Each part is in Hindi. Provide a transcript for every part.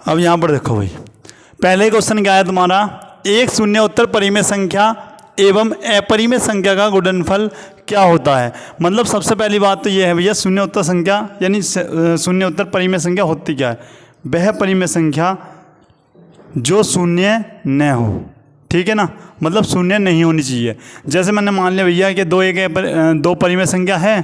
अब यहाँ पर देखो भाई, पहले क्वेश्चन क्या है तुम्हारा, एक शून्य उत्तर परिमेय संख्या एवं अपरिमेय संख्या का गुणनफल क्या होता है। मतलब सबसे पहली बात तो ये है भैया, शून्य उत्तर संख्या यानी शून्य उत्तर परिमेय संख्या होती क्या है, वह परिमेय संख्या जो शून्य न हो, ठीक है ना, मतलब शून्य नहीं होनी चाहिए। जैसे मैंने मान लिया भैया कि दो परिमेय संख्या है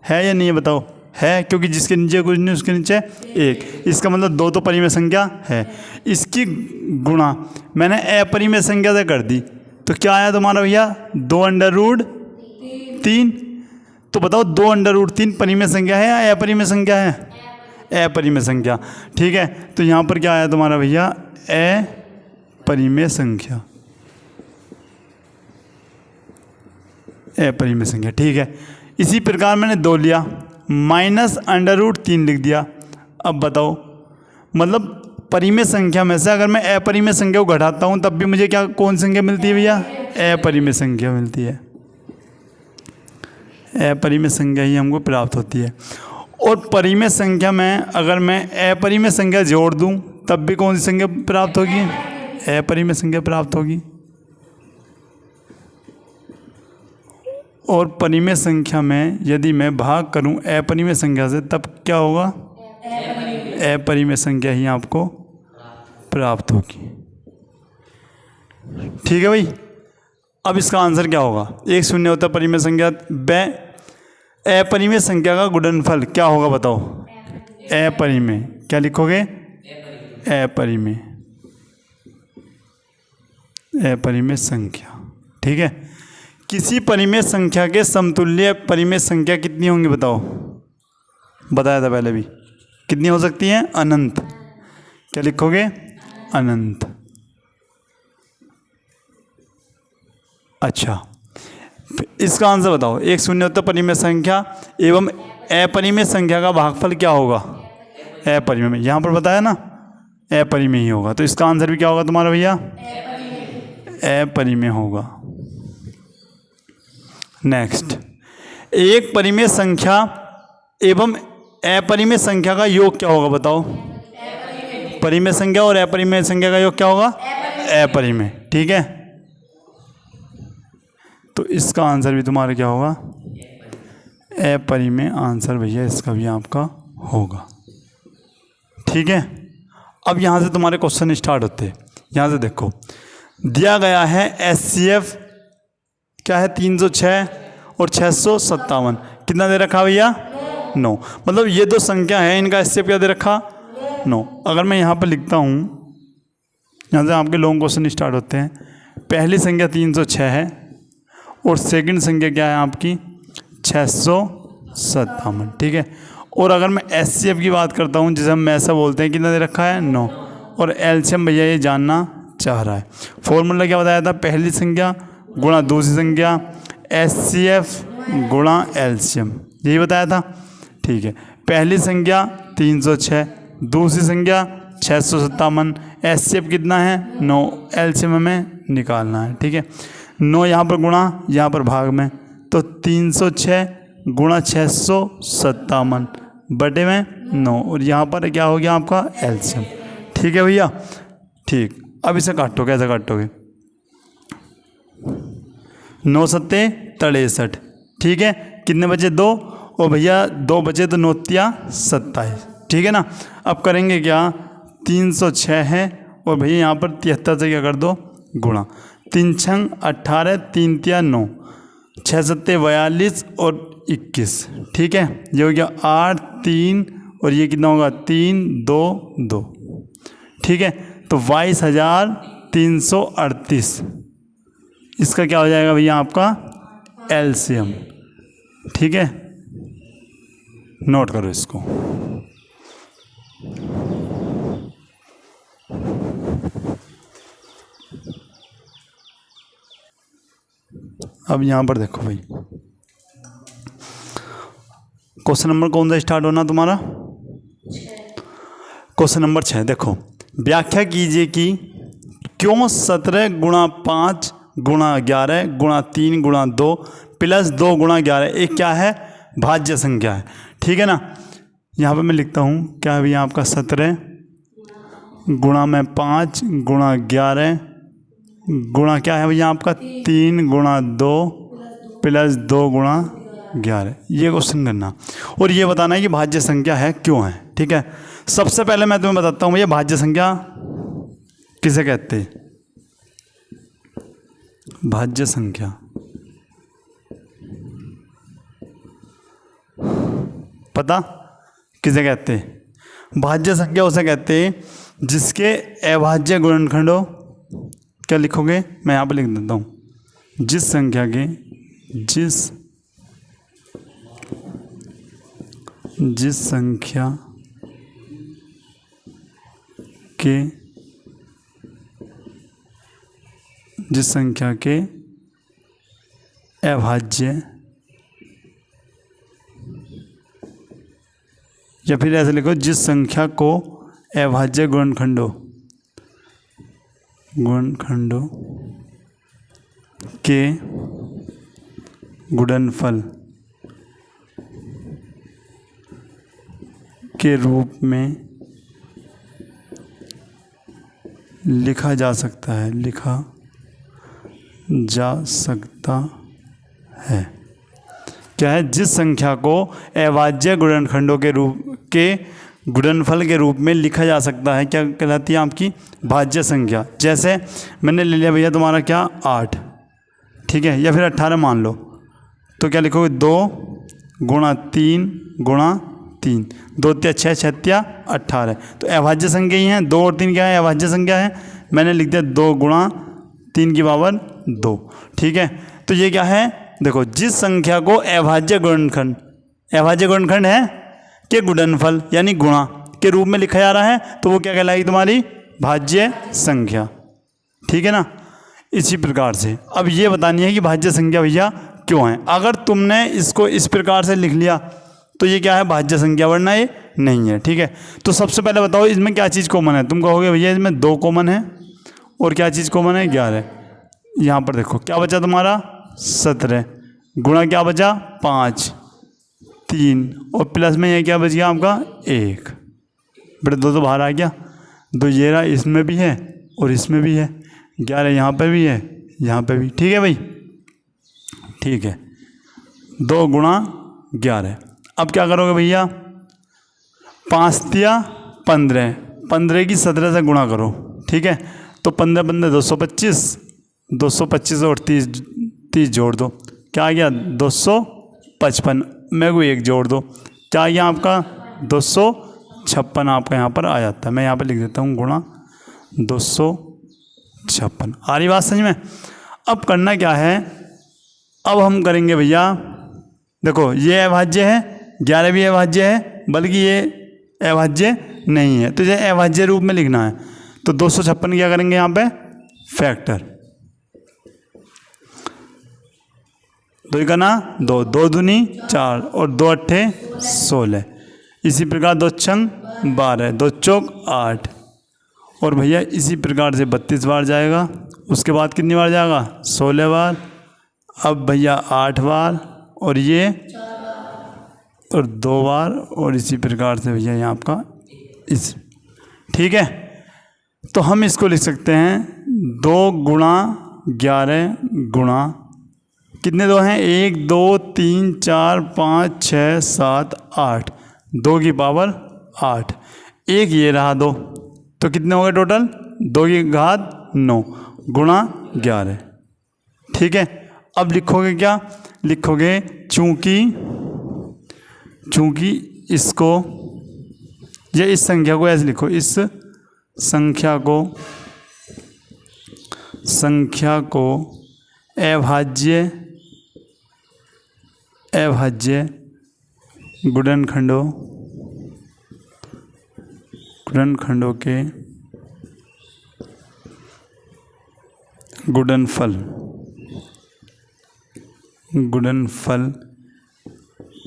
या नहीं है बताओ, है, क्योंकि जिसके नीचे कुछ नहीं उसके नीचे एक, इसका मतलब दो तो परिमेय संख्या है। इसकी गुणा मैंने अपरिमेय संख्या से कर दी तो क्या आया तुम्हारा भैया, 2√3। तो बताओ 2√3 परिमेय संख्या है या अपरिमेय संख्या है, अपरिमेय संख्या, ठीक है। तो यहाँ पर क्या आया तुम्हारा भैया, अपरिमेय संख्या, अपरिमेय संख्या, ठीक है। इसी प्रकार मैंने 2 लिया, -√3 लिख दिया। अब बताओ, मतलब परिमेय संख्या में से अगर मैं अपरिमेय संख्या को घटाता हूँ तब भी मुझे क्या, कौन संख्या मिलती है भैया, अपरिमेय संख्या मिलती है, अपरिमेय संख्या ही हमको प्राप्त होती है। और परिमेय संख्या में अगर मैं अपरिमेय संख्या जोड़ दूँ तब भी कौन सी संख्या प्राप्त होगी, अपरिमेय संख्या प्राप्त होगी। और परिमेय संख्या में यदि मैं भाग करूं अपरिमेय संख्या से तब क्या होगा, अपरिमेय संख्या ही आपको प्राप्त होगी, ठीक है भाई। अब इसका आंसर क्या होगा, एक शून्य उत्तर परिमेय संख्या व अपरिमेय संख्या का गुणनफल क्या होगा बताओ, अपरिमेय, क्या लिखोगे, अपरिमेय, अपरिमेय संख्या, ठीक है। किसी परिमेय संख्या के समतुल्य परिमेय संख्या कितनी होंगी बताओ, बताया था पहले भी, कितनी हो सकती है, अनंत, क्या लिखोगे, अनंत। अच्छा, इसका आंसर बताओ, एक शून्य उत्तर परिमेय संख्या एवं अपरिमेय संख्या का भागफल क्या होगा, अपरिमेय, यहाँ पर बताया ना अपरिमेय ही होगा, तो इसका आंसर भी क्या होगा तुम्हारा भैया, अपरिमेय होगा। नेक्स्ट, एक परिमेय संख्या एवं अपरिमेय संख्या का योग क्या होगा बताओ, परिमेय संख्या और अपरिमेय संख्या का योग क्या होगा, अपरिमेय, ठीक है। तो इसका आंसर भी तुम्हारा क्या होगा, अपरिमेय आंसर भैया इसका भी आपका होगा, ठीक है। अब यहाँ से तुम्हारे क्वेश्चन स्टार्ट होते हैं। यहाँ से देखो, दिया गया है HCF क्या है, 306 और 657, कितना दे रखा भैया, 9। मतलब ये दो संख्या है, इनका HCF क्या दे रखा, 9। अगर मैं यहाँ पर लिखता हूँ, यहाँ से आपके लॉन्ग क्वेश्चन स्टार्ट होते हैं। पहली संख्या 306 है और सेकंड संख्या क्या है आपकी, 657, ठीक है। और अगर मैं HCF की बात करता हूँ, जिसे हम ऐसा बोलते हैं, कितना दे रखा है, 9। और LCM भैया ये जानना चाह रहा है। फॉर्मूला क्या बताया था, पहली संख्या गुणा दूसरी संख्या, HCF गुणा LCM, यही बताया था, ठीक है। पहली संख्या 306, दूसरी संख्या 657, HCF कितना है, 9, LCM हमें निकालना है, ठीक है। 9 यहाँ पर गुणा, यहाँ पर भाग में, तो 306 गुणा 657 बटे में 9, और यहाँ पर क्या हो गया आपका LCM, ठीक है भैया, ठीक। अब इसे काटो, कैसे काटोगे, 9 सत्ते 63, ठीक है। कितने बचे, 2, और भैया 2 बचे तो 9 तिया 27, ठीक है ना। अब करेंगे क्या, 306 है और भैया यहाँ पर 73 से क्या कर दो, गुणा, 3 छंग 18, 3 तिया 9, 6 सत्ते 42 और 21, ठीक है। ये हो गया 8, 3 और ये कितना होगा, 3, 2, 2, ठीक है। तो 22,338, इसका क्या हो जाएगा भैया आपका LCM, ठीक है। नोट करो इसको। अब यहाँ पर देखो भाई, क्वेश्चन नंबर कौन सा स्टार्ट होना तुम्हारा, क्वेश्चन नंबर 6। देखो, व्याख्या कीजिए कि क्यों 17 गुणा 5 गुणा 11 गुणा 3 गुणा 2 प्लस 2 गुणा 11 एक क्या है, भाज्य संख्या है, ठीक है ना। यहाँ पे मैं लिखता हूँ क्या है भैया आपका 17 गुणा में 5 गुणा 11 गुणा क्या है भैया आपका 3 गुणा 2 प्लस 2 गुणा 11। ये क्वेश्चन करना और ये बताना है कि भाज्य संख्या है क्यों है। ठीक है, सबसे पहले मैं तुम्हें बताता हूँ भैया भाज्य संख्या किसे कहते हैं। भाज्य संख्या पता किसे कहते हैं? भाज्य संख्या उसे कहते हैं जिसके अभाज्य गुणनखंड हो। क्या लिखोगे? मैं यहाँ पर लिख देता हूँ, जिस संख्या के अभाज्य, या फिर ऐसे लिखो जिस संख्या को अभाज्य गुणनखंडों के गुणनफल के रूप में लिखा जा सकता है। क्या है? जिस संख्या को अभाज्य गुणनखंडों के गुणनफल के रूप में लिखा जा सकता है, क्या कहलाती है? आपकी भाज्य संख्या। जैसे मैंने ले लिया भैया तुम्हारा क्या 8, ठीक है, या फिर 18 मान लो, तो क्या लिखोगे 2 गुणा 3 गुणा 3, 2 3 6 6 18। तो अभाज्य संख्या ही है, 2 और 3 क्या है? अभाज्य संख्या है। मैंने लिख दिया 2 गुणा 3 की पावर 2। ठीक है, तो ये क्या है? देखो, जिस संख्या को अभाज्य गुणनखंड है के गुणनफल यानी गुणा के रूप में लिखा जा रहा है, तो वो क्या कहलाएगी? तुम्हारी भाज्य संख्या। ठीक है ना? इसी प्रकार से अब ये बतानी है कि भाज्य संख्या भैया क्यों है। अगर तुमने इसको इस प्रकार से लिख लिया तो ये क्या है? भाज्य संख्या, वरना ये नहीं है। ठीक है, तो सबसे पहले बताओ इसमें क्या चीज़ कॉमन है। तुम कहोगे भैया इसमें 2 कॉमन है और क्या चीज़ कॉमन है? 11। यहाँ पर देखो क्या बचा तुम्हारा 17 गुणा क्या बचा 5 3 और प्लस में ये क्या बच गया आपका 1। बेटा 2 तो बाहर आ गया, 2 ये रहा, इसमें भी है और इसमें भी है, 11 यहाँ पे भी है, यहाँ पे भी। ठीक है भाई, ठीक है, 2 गुणा 11। अब क्या करोगे भैया? 5 तिया 15, 15 की 17 से गुणा करो। ठीक है, तो 15 15 225, 225 और 30 जोड़ दो, क्या आ गया 255। मेरे को 1 जोड़ दो, क्या आ गया आपका 256 आपका यहाँ पर आ जाता है। मैं यहाँ पर लिख देता हूँ गुणा 256। आ रही बात समझ में? अब करना क्या है? अब हम करेंगे भैया, देखो ये अभाज्य है, 11 भी अभाज्य है, बल्कि ये अभाज्य नहीं है, तो ये अभाज्य रूप में लिखना है। तो 256 क्या करेंगे यहाँ पे? फैक्टर। 2 का ना 2, 2 दूनी 4 और 2 अट्ठे 16। इसी प्रकार 2 छंग 12, 2 चौक 8 और भैया इसी प्रकार से 32 बार जाएगा। उसके बाद कितनी बार जाएगा? 16 बार। अब भैया 8 बार और ये और 2 बार और इसी प्रकार से भैया यहाँ आपका इस। ठीक है, तो हम इसको लिख सकते हैं 2 गुणा 11 गुणा कितने 2 हैं? 1 2 3 4 5 6 7 8, 2 की पावर 8, 1 ये रहा 2, तो कितने हो गए टोटल? 2 की घात 9 गुणा 11। ठीक है, अब लिखोगे क्या? लिखोगे चूंकि इसको, या इस संख्या को ऐसे लिखो, इस संख्या को अभाज्य गुणनखंडों के गुणनफल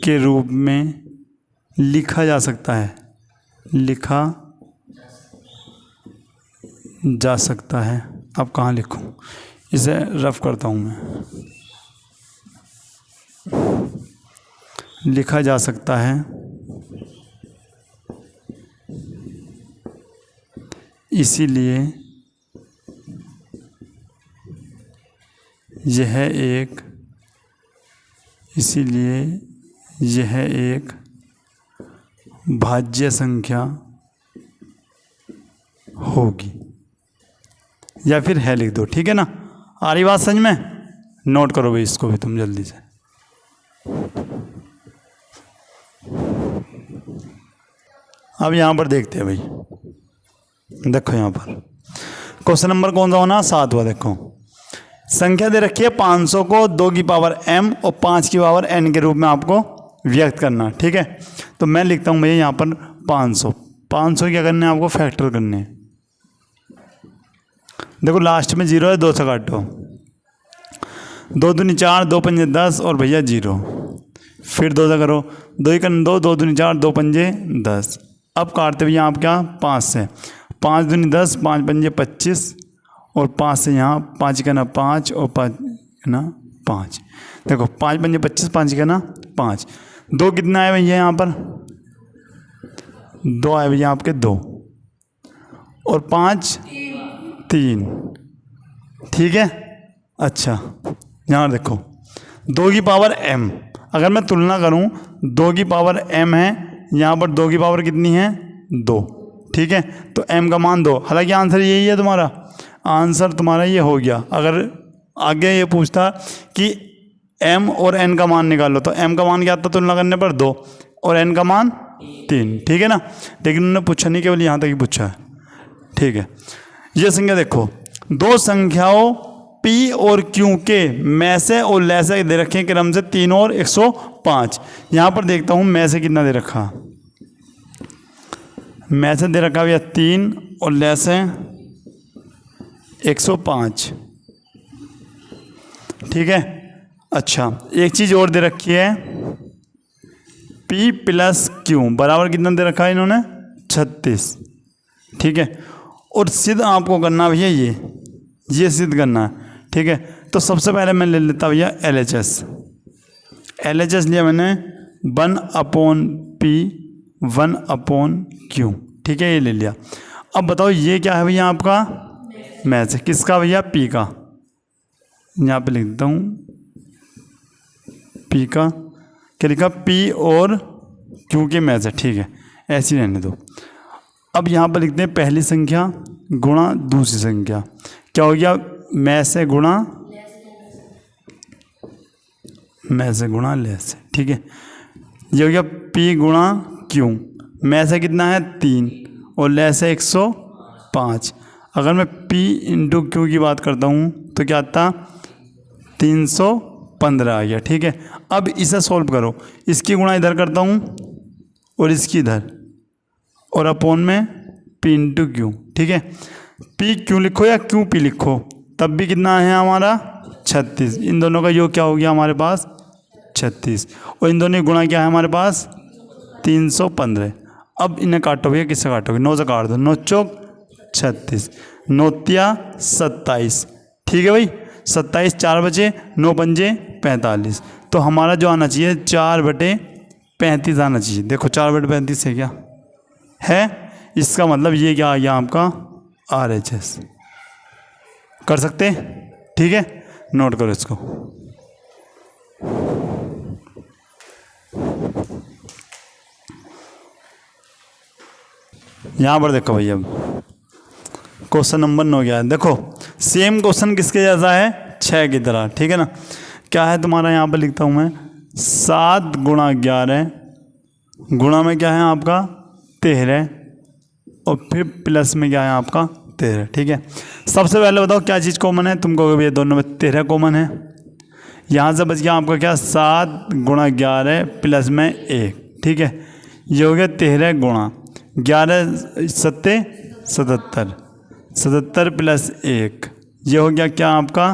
के रूप में लिखा जा सकता है। अब कहाँ लिखूं? इसे रफ करता हूँ मैं। लिखा जा सकता है इसीलिए यह एक भाज्य संख्या होगी, या फिर है लिख दो, ठीक है ना। आ रही बात समझ में? नोट करो भाई इसको भी तुम जल्दी से। अब यहाँ पर देखते हैं भाई, देखो यहाँ पर क्वेश्चन नंबर कौन सा होना, 7वां। देखो संख्या दे रखी है 500 को 2 की पावर m और 5 की पावर n के रूप में आपको व्यक्त करना, ठीक है। तो मैं लिखता हूँ भैया यहाँ पर 500 क्या करने हैं आपको, फैक्टर करने हैं। देखो लास्ट में 0 है, 2 से काटो, 2 दूनी 4, 2 पंजे 10 और भैया 0, फिर 2 से करो, 2 ही करने 2, 2 दूनी 4, 2 पंजे 10। अब काटते भैया आप क्या, 5 से, 5 दूनी 10, 5 पंजे 25 और 5 से यहाँ 5 का ना 5 और 5 ना 5। देखो 5 पंजे 25, 5 का ना 5। 2 कितना है भैया यहाँ पर, 2 आए भैया आपके 2 और 5 3, ठीक है। अच्छा यहाँ देखो 2 की पावर m, अगर मैं तुलना करूँ 2 की पावर m है, यहाँ पर 2 की पावर कितनी है, 2, ठीक है। तो m का मान 2, हालांकि आंसर यही है तुम्हारा, आंसर तुम्हारा ये हो गया। अगर आगे ये पूछता कि m और n का मान निकालो, तो m का मान क्या आता तुलना करने पर, 2 और n का मान 3, ठीक है ना। लेकिन उन्होंने पूछा नहीं, केवल यहाँ तक ही पूछा है, ठीक है। ये संख्या देखो, 2 संख्याओं p और q के में से और ले से दे रखे हैं क्रम से 3 और 105। यहाँ पर देखता हूँ में से कितना दे रखा, में से दे रखा भैया 3 और ले से 105, ठीक है। अच्छा एक चीज़ और दे रखी है, p प्लस q बराबर कितना दे रखा है इन्होंने, 36, ठीक है। और सिद्ध आपको करना भैया ये सिद्ध करना है, ठीक है। तो सबसे पहले मैं ले लेता भैया LHS लिया मैंने 1/p 1/q, ठीक है, ये ले लिया। अब बताओ ये क्या है भैया आपका, में से किसका भैया, p का। यहाँ पे लिख देता हूँ p का, क्या लिखा, p और q के में से, ठीक है, ऐसे ही रहने दो। अब यहाँ पर लिखते हैं पहली संख्या गुणा दूसरी संख्या, क्या हो गया, में से गुणा ले से, ठीक है। ये हो गया p गुणा q, में से कितना है 3 और ले से 105। अगर मैं p इंटू q की बात करता हूँ तो क्या आता, 315 आ गया, ठीक है। अब इसे सॉल्व करो, इसकी गुणा इधर करता हूँ और इसकी इधर, और अपोन में p इंटू क्यू, ठीक है। p क्यू लिखो या q p लिखो, तब भी कितना है हमारा 36। इन दोनों का योग क्या हो गया हमारे पास, 36, और इन दोनों की गुणा क्या है हमारे पास, 315। अब इन्हें काटो भैया, किससे काटोगे, 9 से काट दो, 9 चौक 36, 9 तिया 27, ठीक है भाई। 27 4 बचे, 9 पंजे 45, तो हमारा जो आना चाहिए 4/35 आना चाहिए। देखो 4/35 है क्या है, इसका मतलब ये क्या आ गया आपका RHS, कर सकते हैं, ठीक है। नोट करो इसको। यहाँ पर देखो भैया क्वेश्चन नंबर 9 क्या है, देखो सेम क्वेश्चन किसके जैसा है, 6 की तरह, ठीक है ना। क्या है तुम्हारा, यहाँ पर लिखता हूँ मैं 7 गुणा 11 गुणा में क्या है आपका 13 और फिर प्लस में क्या है आपका 13, ठीक है। सबसे पहले बताओ क्या चीज़ कॉमन है, तुम कहोगे भैया दोनों में 13 कॉमन है। यहाँ से बच गया आपका क्या 7 गुणा 11 प्लस में 1, ठीक है। ये हो गया 13 गुणा 11 7 77, 77 प्लस 1, ये हो गया क्या आपका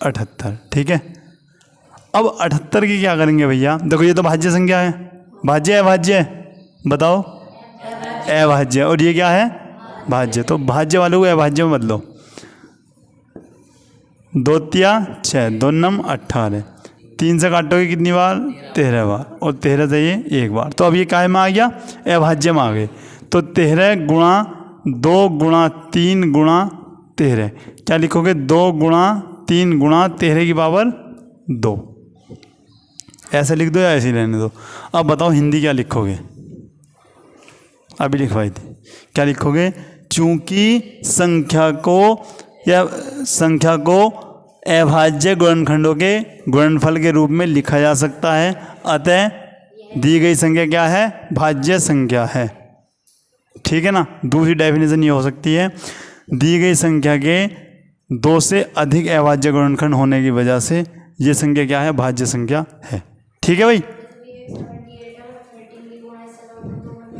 78, ठीक है। अब 78 की क्या करेंगे भैया, देखो ये तो भाज्य संख्या है, भाज्य है, भाज्य है, बताओ अभाज्य, और ये क्या है भाज्य, तो भाज्य वालों को अभाज्य में बदलो। 2 तिया 6, 2 नम 18, 3 से काटोगे कितनी बार 13 बार, और 13 से ये 1 बार, तो अब ये काय में आ गया अभाज्य में आ गए। तो 13 गुणा 2 गुणा 3 गुणा 13, क्या लिखोगे 2 गुणा 3 गुणा 13 की पावर 2, ऐसे लिख दो या ऐसे ही रहने दो। अब बताओ हिंदी क्या लिखोगे, अभी लिखवाई थी, क्या लिखोगे? चूंकि संख्या को अभाज्य गुणनखंडों के गुणनफल के रूप में लिखा जा सकता है, अतः दी गई संख्या क्या है? भाज्य संख्या है। ठीक है ना। दूसरी डेफिनेशन ये हो सकती है, दी गई संख्या के 2 से अधिक अभाज्य गुणनखंड होने की वजह से ये संख्या क्या है? भाज्य संख्या है। ठीक है भाई।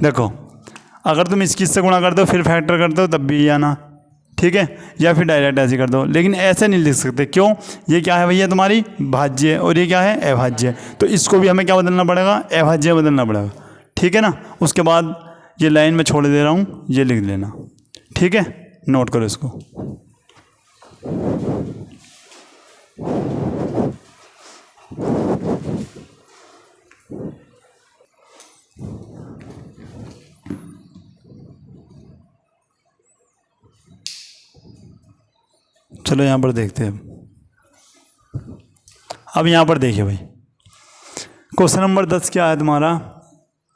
देखो अगर तुम इसकी से गुणा करते हो फिर फैक्टर करते हो तब भी आना, ठीक है, या फिर डायरेक्ट ऐसे कर दो, लेकिन ऐसे नहीं लिख सकते। क्यों? ये क्या है भैया? तुम्हारी भाज्य और ये क्या है? अभाज्य। तो इसको भी हमें क्या बदलना पड़ेगा? अभाज्य बदलना पड़ेगा। ठीक है ना। उसके बाद ये लाइन में छोड़ दे रहा हूँ, ये लिख लेना। ठीक है, नोट करो इसको। चलो यहाँ पर देखते हैं। अब यहाँ पर देखिए भाई, क्वेश्चन नंबर 10 क्या है तुम्हारा?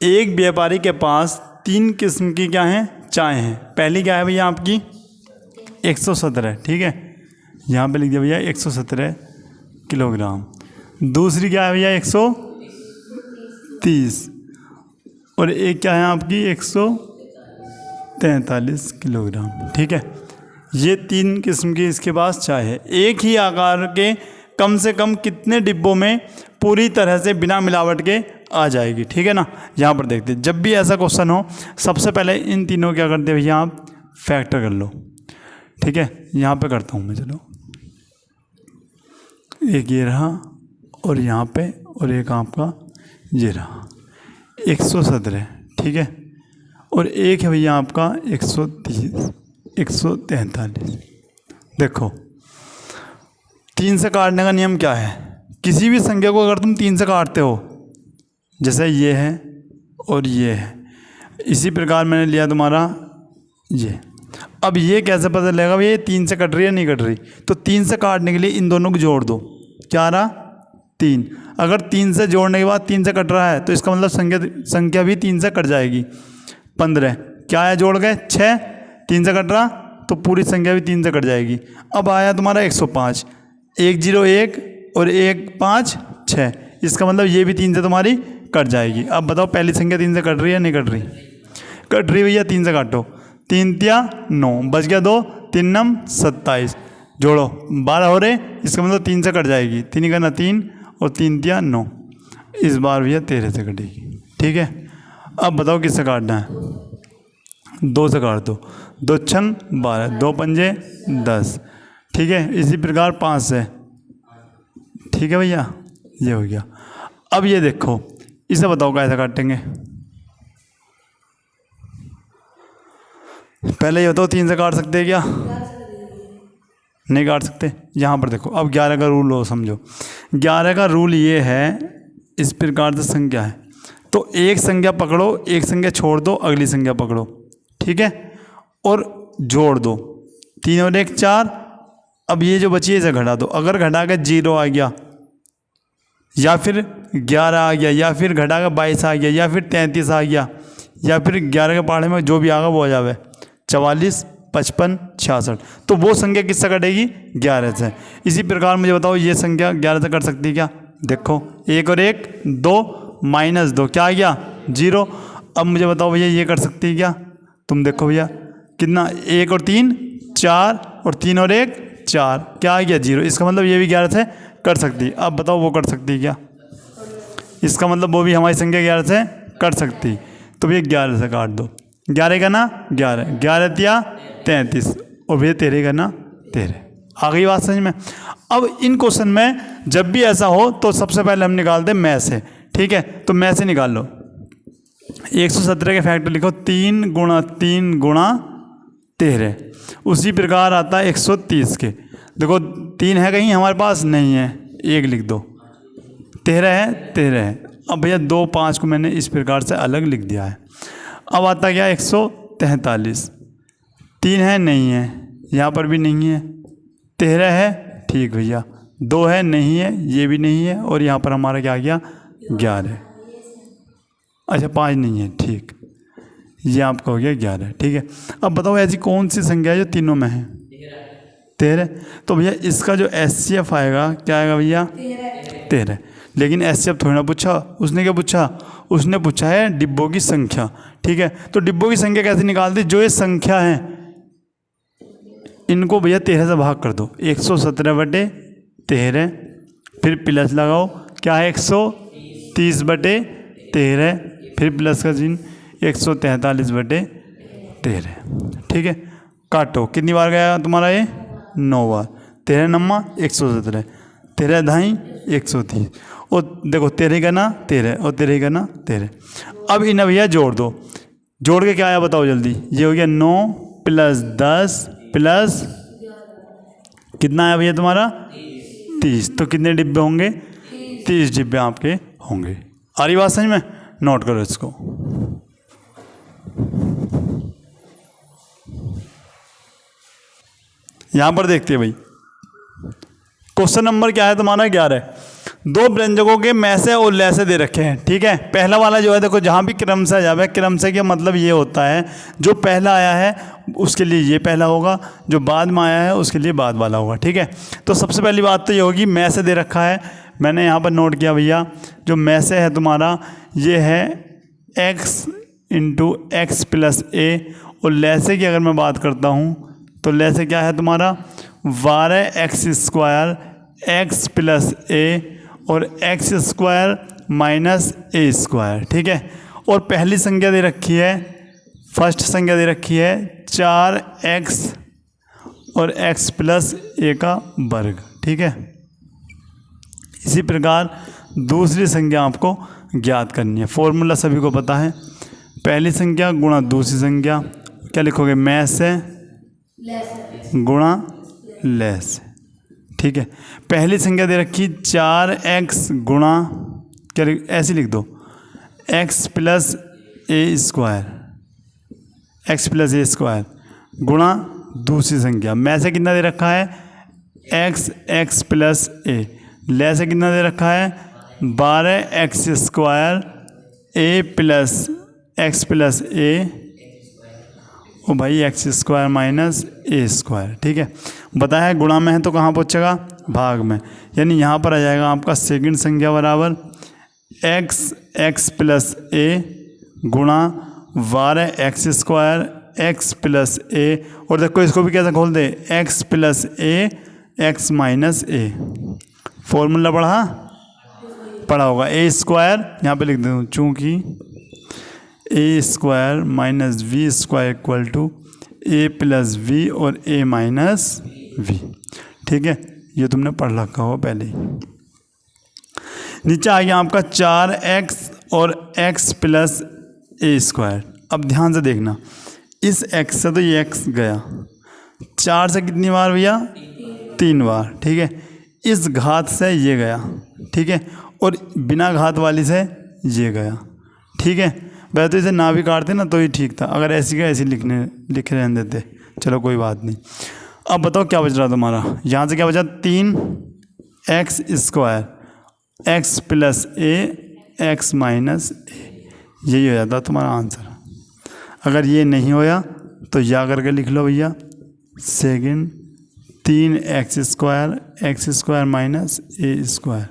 एक व्यापारी के पास 3 किस्म की क्या है? चाय हैं। पहली क्या है भैया आपकी? 117, ठीक है, यहाँ पे लिख दिया भैया 117 किलोग्राम। दूसरी क्या है भैया? 130, और एक क्या है आपकी? 143 किलोग्राम। ठीक है, ये 3 किस्म की इसके पास चाय है। एक ही आकार के कम से कम कितने डिब्बों में पूरी तरह से बिना मिलावट के आ जाएगी? ठीक है ना। यहाँ पर देखते हैं, जब भी ऐसा क्वेश्चन हो सबसे पहले इन तीनों क्या करते हैं भैया? आप फैक्टर कर लो। ठीक है, यहाँ पे करता हूँ मैं। चलो, एक ये रहा और यहाँ पे, और एक आपका ये रहा 117, ठीक है, और एक है भैया आपका 130 143। देखो 3 से काटने का नियम क्या है? किसी भी संख्या को अगर तुम 3 से काटते हो, जैसे ये है और ये है, इसी प्रकार मैंने लिया तुम्हारा ये। अब ये कैसे पता चलेगा भाई ये 3 से कट रही है नहीं कट रही? तो 3 से काटने के लिए इन दोनों को जोड़ दो। क्या रहा? 3। अगर 3 से जोड़ने के बाद 3 से कट रहा है तो इसका मतलब संख्या भी 3 से कट जाएगी। 15 क्या है? जोड़ गए 6, 3 से कट रहा तो पूरी संख्या भी 3 से कट जाएगी। अब आया तुम्हारा 105, 101 और 15 6, इसका मतलब ये भी 3 से तुम्हारी कट जाएगी। अब बताओ पहली संख्या 3 से कट रही है नहीं कट रही? कट रही भैया, 3 से काटो। 3 तिया 9, बच गया 2, 3 नम 27, जोड़ो 12 हो रहे, इसका मतलब 3 से कट जाएगी। 3 का ना 3 और 3 तिया 9, इस बार भैया 13 से कटेगी। ठीक है, अब बताओ किससे काटना है? 2 से काट दो। 2 छंग 12, 2 पंजे 10, ठीक है, इसी प्रकार 5 से। ठीक है भैया, ये हो गया। अब ये देखो, इसे बताओ कैसे काटेंगे? पहले ये बताओ 3 से काट सकते हैं क्या? नहीं काट सकते। यहाँ पर देखो, अब 11 का रूल हो, समझो। 11 का रूल ये है, इस प्रकार से संख्या है तो एक संख्या पकड़ो, एक संख्या छोड़ दो, अगली संख्या पकड़ो, ठीक है, और जोड़ दो। 3 और 1 4। अब ये जो बची है इसे घटा दो। अगर घटा के 0 आ गया, या फिर 11 आ गया, या फिर घटा के 22 आ गया, या फिर 33 आ गया, या फिर 11 के पहाड़े में जो भी आगा वो आ जावे, 44 55 66, तो वो संख्या किससे कटेगी? 11 से। इसी प्रकार मुझे बताओ ये संख्या 11 से कट सकती है क्या? देखो 1 और 1 2 -2 क्या आ गया? 0। अब मुझे बताओ भैया ये कर सकती है क्या? तुम देखो भैया कितना, 1 और 3 4, और 3 और 1 4, क्या आ गया? 0। इसका मतलब ये भी 11 से कर सकती है। अब बताओ वो कर सकती है क्या? इसका मतलब वो भी हमारी संख्या 11 से कर सकती है। तो भैया 11 से काट दो। 11 का ना 11, 11 तिया 33, और भैया 13 का ना 13। आ गई बात समझ में? अब इन क्वेश्चन में जब भी ऐसा हो तो सबसे पहले हम निकालते हैं मैं से। ठीक है, तो मैं से निकाल लो। 117 के फैक्टर लिखो, 3 × 3 × 13। उसी प्रकार आता है 130 के। देखो 3 है कहीं हमारे पास? नहीं है, 1 लिख दो। 13 है, 13 है। अब भैया 2 5 को मैंने इस प्रकार से अलग लिख दिया है। अब आता क्या 143, 3 है नहीं है, यहाँ पर भी नहीं है, 13 है ठीक भैया, 2 है नहीं है, ये भी नहीं है, और यहाँ पर हमारा क्या आ गया 11। अच्छा 5 नहीं है ठीक, ये आपका हो गया 11। ठीक है, अब बताओ ऐसी कौन सी संख्या है जो तीनों में है? 13। तो भैया इसका जो HCF आएगा क्या आएगा भैया? 13। लेकिन HCF थोड़ी ना पूछा, उसने क्या पूछा? उसने पूछा है डिब्बों की संख्या। ठीक है, तो डिब्बों की संख्या कैसे निकालती? जो ये संख्या है इनको भैया 13 से भाग कर दो, 117/13, फिर प्लस लगाओ, क्या है 130/13, फिर प्लस का चिन्ह 143/13। ठीक है, काटो, कितनी बार गया तुम्हारा ये? 9 बार। 13 नम्मा 117, 13 ढाई 130, और देखो 13 का ना 13 और 13 का ना 13। अब इन्हें भैया जोड़ दो, जोड़ के क्या आया बताओ जल्दी? ये हो गया 9 + 10 प्लस कितना आया भैया तुम्हारा? 30। तो कितने डिब्बे होंगे? 30 डिब्बे आपके होंगे। आ रही बात समझ में? नोट करो इसको। यहां पर देखते हैं भाई, क्वेश्चन नंबर क्या है तुम्हारा? 11। 2 व्यंजकों के में से और ले से दे रखे हैं। ठीक है, पहला वाला जो है देखो, जहाँ भी क्रम से जाए, क्रम से क्या मतलब ये होता है जो पहला आया है उसके लिए ये पहला होगा, जो बाद में आया है उसके लिए बाद वाला होगा। ठीक है, तो सबसे पहली बात तो ये होगी में से दे रखा है, मैंने यहाँ पर नोट किया भैया, जो में से है तुम्हारा ये है x × x + a, और ले से की अगर मैं बात करता हूँ तो ले से क्या है तुम्हारा? 12x² x + a और x² - a²। ठीक है, और पहली संख्या दे रखी है, फर्स्ट संख्या दे रखी है 4x और x + a का वर्ग। ठीक है, इसी प्रकार दूसरी संख्या आपको ज्ञात करनी है। फॉर्मूला सभी को पता है, पहली संख्या गुणा दूसरी संख्या, क्या लिखोगे? में से गुणा ले से। ठीक है, पहली संख्या दे रखी 4x गुणा, क्या ऐसे लिख दो, x + a², x + a² गुणा दूसरी संख्या, में से कितना दे रखा है? x + a, ले से कितना दे रखा है? 12x² a + x + a, ओ भाई x² - a²। ठीक है, बताया गुणा में है तो कहाँ पहुँचेगा? भाग में, यानी यहाँ पर आ जाएगा आपका सेकंड संख्या बराबर x + a गुणा 12x² x + a, और देखो इसको भी कैसे खोल दे? x + a x - a। Formula पढ़ा होगा, a² यहाँ पे लिख दूँ, चूँकि a² - v² a + v और a - v। ठीक है, ये तुमने पढ़ रखा होगा पहले ही। नीचे आ गया आपका 4x और x + a²। अब ध्यान से देखना, इस x से तो ये x गया, 4 से कितनी बार भैया? 3 बार। ठीक है, इस घात से ये गया, ठीक है, और बिना घात वाली से ये गया। ठीक है, वैसे तो इसे ना भी काटते ना तो ही ठीक था, अगर ऐसी का ऐसी लिख रहने देते, चलो कोई बात नहीं। अब बताओ क्या बच रहा तुम्हारा? यहाँ से क्या बचा? 3x² x + a x - a, यही हो जाता तुम्हारा आंसर। अगर ये नहीं होया तो या करके लिख लो भैया, सेकंड 3x² x² - a²,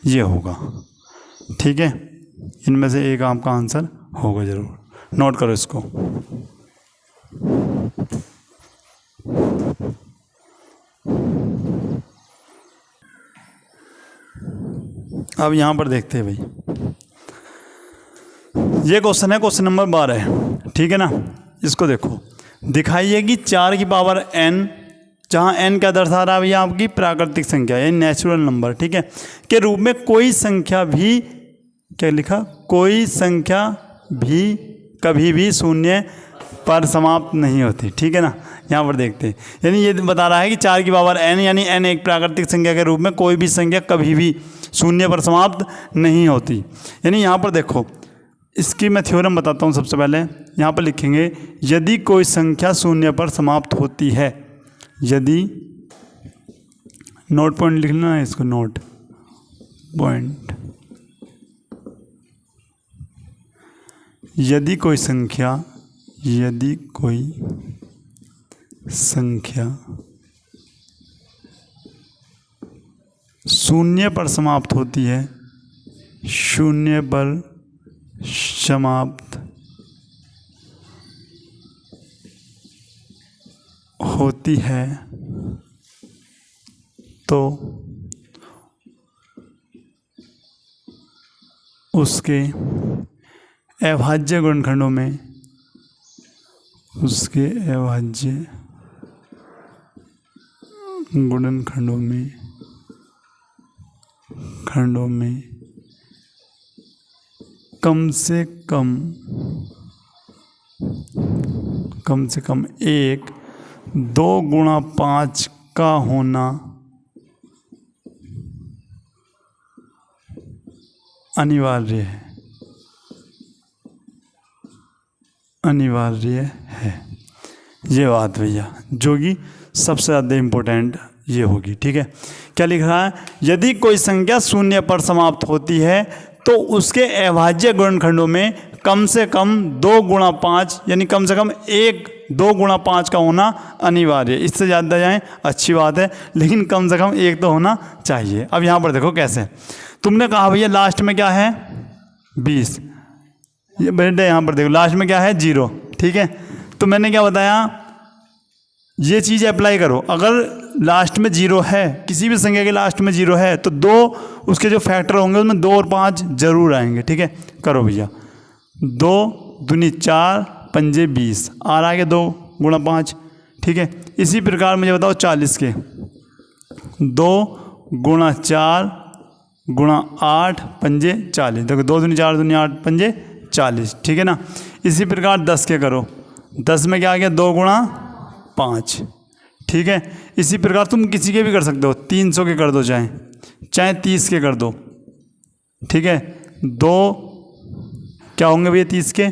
ये होगा। ठीक है, इनमें से एक आपका आंसर होगा ज़रूर, नोट करो इसको। अब यहाँ पर देखते हैं भाई, ये क्वेश्चन है, क्वेश्चन नंबर 12। ठीक है ना, इसको देखो, दिखाइए कि 4 की पावर n, जहाँ n क्या दर्शा रहा है भैया? आपकी प्राकृतिक संख्या यानी नेचुरल नंबर। ठीक है, के रूप में कोई संख्या भी, क्या लिखा? कोई संख्या भी कभी भी शून्य पर समाप्त नहीं होती। ठीक है ना, यहाँ पर देखते हैं, यानी ये बता रहा है कि 4 की पावर n यानी n एक प्राकृतिक संख्या के रूप में कोई भी संख्या कभी भी शून्य पर समाप्त नहीं होती। यानी यहाँ पर देखो, इसकी मैं थ्योरम बताता हूँ। सबसे पहले यहाँ पर लिखेंगे, यदि कोई संख्या शून्य पर समाप्त होती है, यदि, नोट पॉइंट लिखना है इसको, नोट पॉइंट, यदि कोई संख्या शून्य पर समाप्त होती है, शून्य पर समाप्त होती है तो उसके अविभाज्य गुणनखंडों में, उसके अविभाज्य गुणनखंडों में कम से कम 1 2 गुणा 5 का होना अनिवार्य है। ये बात भैया जो कि सबसे ज़्यादा इम्पोर्टेंट ये होगी। ठीक है, क्या लिख रहा है, यदि कोई संख्या शून्य पर समाप्त होती है तो उसके अविभाज्य गुणनखंडों में कम से कम 2 गुणा 5 यानी कम से कम 1 2 गुणा 5 का होना अनिवार्य है। इससे ज़्यादा जाएँ अच्छी बात है, लेकिन कम से कम 1 तो होना चाहिए। अब यहाँ पर देखो कैसे, तुमने कहा भैया लास्ट में क्या है 20, ये बेटे यहाँ पर देखो लास्ट में क्या है 0। ठीक है, तो मैंने क्या बताया, ये चीज़ अप्लाई करो। अगर लास्ट में 0 है, किसी भी संख्या के लास्ट में 0 है, तो 2 उसके जो फैक्टर होंगे उसमें 2 और 5 जरूर आएंगे। ठीक है, करो भैया, 2 दूनी 4 पंजे 20 आ रहा है 2 गुणा 5। ठीक है, इसी प्रकार मुझे बताओ 40 के, 2 गुणा 4 गुणा 8 पंजे 40। देखो 2 दूनी 4 दूनी 8 पंजे 40। ठीक है ना, इसी प्रकार 10 के करो, 10 में क्या आ गया 2 गुणा 5। ठीक है, इसी प्रकार तुम किसी के भी कर सकते हो, 300 के कर दो, चाहे 30 के कर दो। ठीक है, 2 क्या होंगे भैया 30 के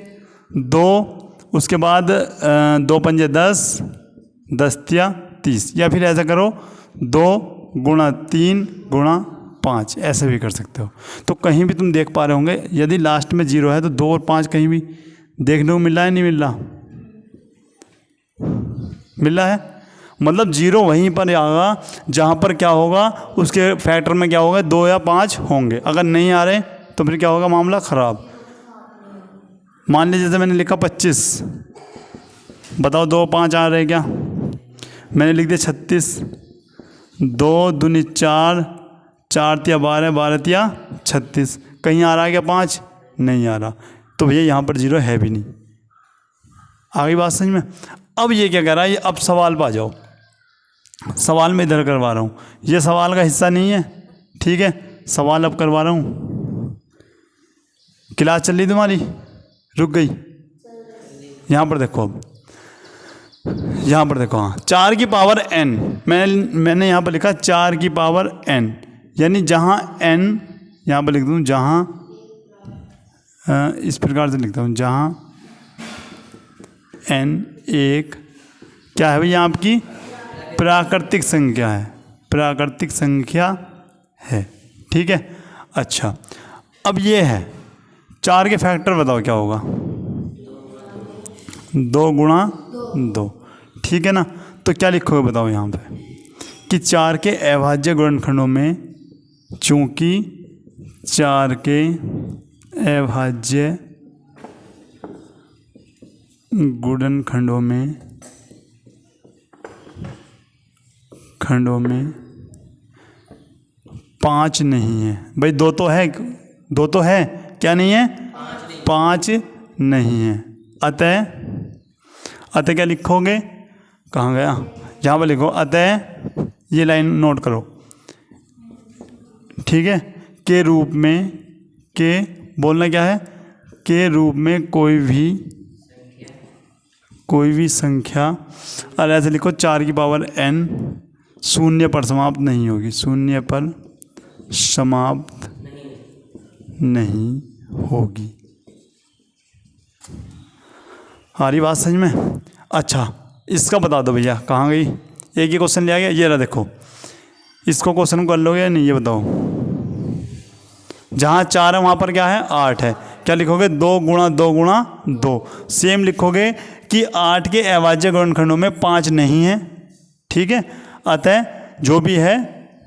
2, उसके बाद 2 पंजे 10 10 या 30, या फिर ऐसा करो 2 गुणा 3 गुणा 5, ऐसे भी कर सकते हो। तो कहीं भी तुम देख पा रहे होंगे, यदि लास्ट में 0 है तो 2 और 5 कहीं भी देखने को मिल रहा है, नहीं मिल रहा, मिल रहा है। मतलब 0 वहीं पर आएगा जहाँ पर क्या होगा, उसके फैक्टर में क्या होगा 2 या 5 होंगे। अगर नहीं आ रहे तो फिर क्या होगा, मामला ख़राब। मान लीजिए जैसे मैंने लिखा 25, बताओ 2 5 आ रहे क्या, मैंने लिख दिया 36, 2 दूनी 4 4 तिया 12 12 तिया 36, कहीं आ रहा है क्या 5, नहीं आ रहा, तो भैया यहाँ पर 0 है भी नहीं। आ गई बात समझ में। अब ये क्या कह रहा है, ये अब सवाल पर आ जाओ, सवाल में इधर करवा रहा हूँ, ये सवाल का हिस्सा नहीं है। ठीक है, सवाल अब करवा रहा हूँ। क्लास चल रही तुम्हारी, रुक गई। यहाँ पर देखो, अब यहाँ पर देखो, हाँ 4 की पावर n, मैंने यहाँ पर लिखा 4 की पावर n, यानी जहाँ n, यहाँ पर लिख दूँ जहाँ, इस प्रकार से लिखता हूँ, जहाँ n एक क्या है भैया आपकी प्राकृतिक संख्या है, प्राकृतिक संख्या है। ठीक है, अच्छा अब ये है 4 के फैक्टर बताओ क्या होगा, 2 गुणा 2। ठीक है ना, तो क्या लिखोगे बताओ यहाँ पे कि 4 के अविभाज्य गुणनखंडों में, चूँकि 4 के अविभाज्य गुणनखंडों में 5 नहीं है भाई, 2 तो है, 2 तो है, क्या नहीं है 5 नहीं है। अतः क्या लिखोगे, कहाँ गया, यहाँ पर लिखो अतः, ये लाइन नोट करो। ठीक है, के रूप में, के बोलना क्या है, के रूप में कोई भी संख्या, और ऐसे लिखो 4 की पावर n शून्य पर समाप्त नहीं होगी, शून्य पर समाप्त नहीं होगी। आ रही बात समझ में? अच्छा, इसका बता दो भैया, कहाँ गई? एक ही क्वेश्चन लिया गया, ये रहा देखो। इसको क्वेश्चन कर लोगे या नहीं, ये बताओ। जहाँ 4 है वहाँ पर क्या है? 8 है। क्या लिखोगे? 2 गुणा 2 गुणा 2। सेम लिखोगे कि 8 के अभाज्य गुणनखंडों में 5 नहीं है, ठीक है। अतः जो भी है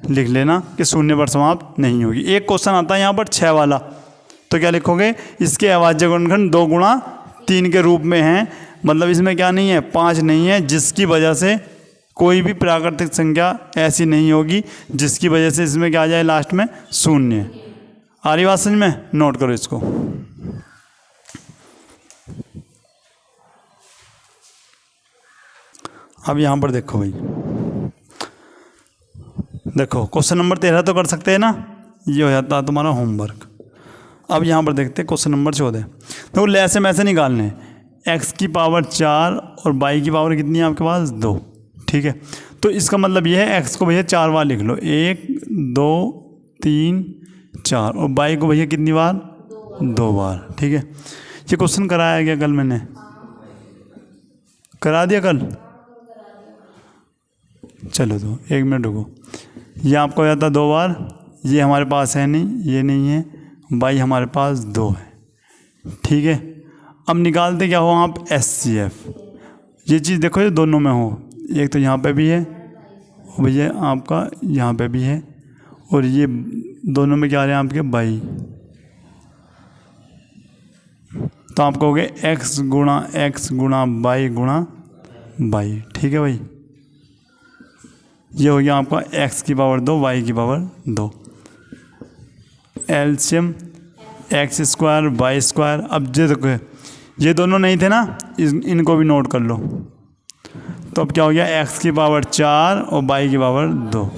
लिख लेना कि शून्य पर समाप्त नहीं होगी। एक क्वेश्चन आता है यहाँ पर 6 वाला, तो क्या लिखोगे? इसके अभाज्य गुणनखंड 2 गुणा 3 के रूप में हैं, मतलब इसमें क्या नहीं है? 5 नहीं है, जिसकी वजह से कोई भी प्राकृतिक संख्या ऐसी नहीं होगी जिसकी वजह से इसमें क्या आ जाए लास्ट में? शून्य। आ रही बात समझ में? नोट करो इसको। अब यहाँ पर देखो भाई, देखो क्वेश्चन नंबर 13 तो कर सकते हैं ना, ये हो जाता है तुम्हारा होमवर्क। अब यहाँ पर देखते हैं क्वेश्चन नंबर 14। देखो लैसे मैसे निकालने हैं। x की पावर 4 और y की पावर कितनी है आपके पास? 2, ठीक है। तो इसका मतलब ये है x को भैया 4 बार लिख लो, 1 2 3 4, और y को भैया कितनी बार? 2 बार, ठीक है। ये क्वेश्चन कराया गया कल, मैंने करा दिया कल। चलो तो 1 मिनट रुको। ये आपको हो जाता 2 बार, ये हमारे पास है नहीं, ये नहीं है, y हमारे पास 2 है, ठीक है। अब निकालते क्या हो आप? HCF। ये चीज़ देखो ये दोनों में हो, एक तो यहाँ पे भी है और भैया आपका यहाँ पे भी है, और ये दोनों में क्या आ रहे हैं आपके? y। तो आप कहोगे x गुणा y गुणा y, ठीक है भाई। ये हो गया आपका x की पावर 2 y की power 2। LCM x square y square. अब ये देखो ये दोनों नहीं थे ना, इनको भी नोट कर लो। तो अब क्या हो गया? x की पावर 4 और y की पावर 2।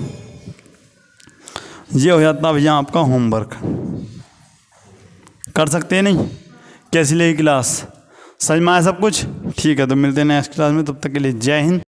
ये हो जाता भैया आपका होमवर्क। कर सकते हैं नहीं? कैसी लगी क्लास? समझ में आया सब कुछ? ठीक है, तो मिलते हैं नेक्स्ट क्लास में, तब तक के लिए जय हिंद।